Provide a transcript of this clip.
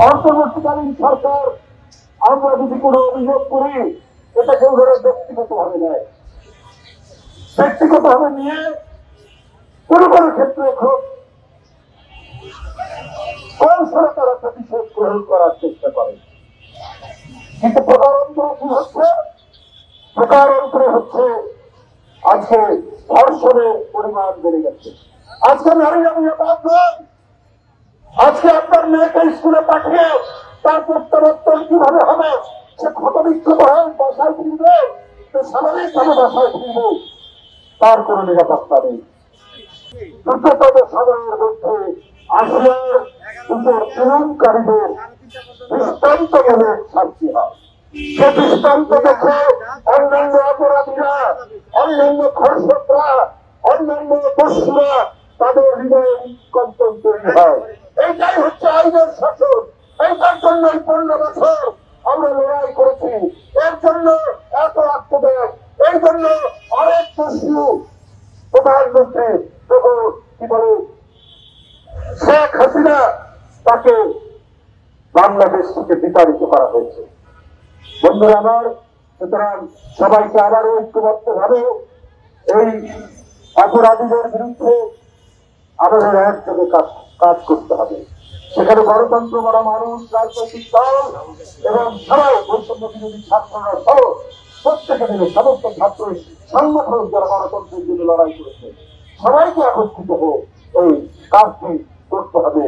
অন্তর্বর্তীকালীন সরকার আমরা যদি কোনো অভিযোগ করি এটা কেউ ধরে ব্যক্তিগত ভাবে নেয়, ব্যক্তিগত ভাবে নিয়ে কোনো কোনো ক্ষেত্রে খুব কৌশলে তারা প্রতিশোধ গ্রহণ করার চেষ্টা করে। কিন্তু প্রকারান্তরে কি হচ্ছে? প্রকারান্তরে হচ্ছে আজকে ধর্ষণের পরিমাণ বেড়ে গেছে। আজকে নারীরা নিরাপদ নয়। আজকে আপনার মেয়েকে স্কুলে পাঠিয়ে তার প্রত্যাবর্তন কিভাবে হবে? সে ক্ষতবিক্ষত হয়ে বাসায় ফিরবে, সে স্বাভাবিকভাবে বাসায় ফিরবে, তার কোনো নিরাপত্তা নেই। দ্রুততম সময়ের মধ্যে আসিয়ার উপর জুলুমকারীদের দৃষ্টান্তমূলক শাস্তি হয়। সে দৃষ্টান্ত দেখে অন্যান্য অপরাধীরা, অন্যান্য ধর্ষকরা, অন্যান্য দস্যুরা তাদের হৃদয়ে কম্পন তৈরি হয়। এইটাই হচ্ছে আইনের শাসন। এইটার জন্য 15 বছর আমরা লড়াই করেছি। এর জন্য এত আত্মত্যাগ, এই জন্য অনেক দস্যু প্রধানমন্ত্রী কি বলে শেখ হাসিনা তাকে বাংলাদেশ থেকে বিতাড়িত করা হয়েছে। বন্ধুরা আমার, সুতরাং সবাইকে আবারও ঐক্যবদ্ধ ভাবে এই অপরাধীদের বিরুদ্ধে আমাদের একযোগে কাজ করতে হবে। সেখানে গণতন্ত্র করা মানুষ, রাজনৈতিক দল এবং সবাই বৈষম্য বিরোধী ছাত্ররা সহ প্রত্যেকে মিলে সমস্ত ছাত্র সংগঠন যারা গণতন্ত্রের জন্য লড়াই করেছে সবাইকে একত্রিত হয়ে এই কাজটি করতে হবে।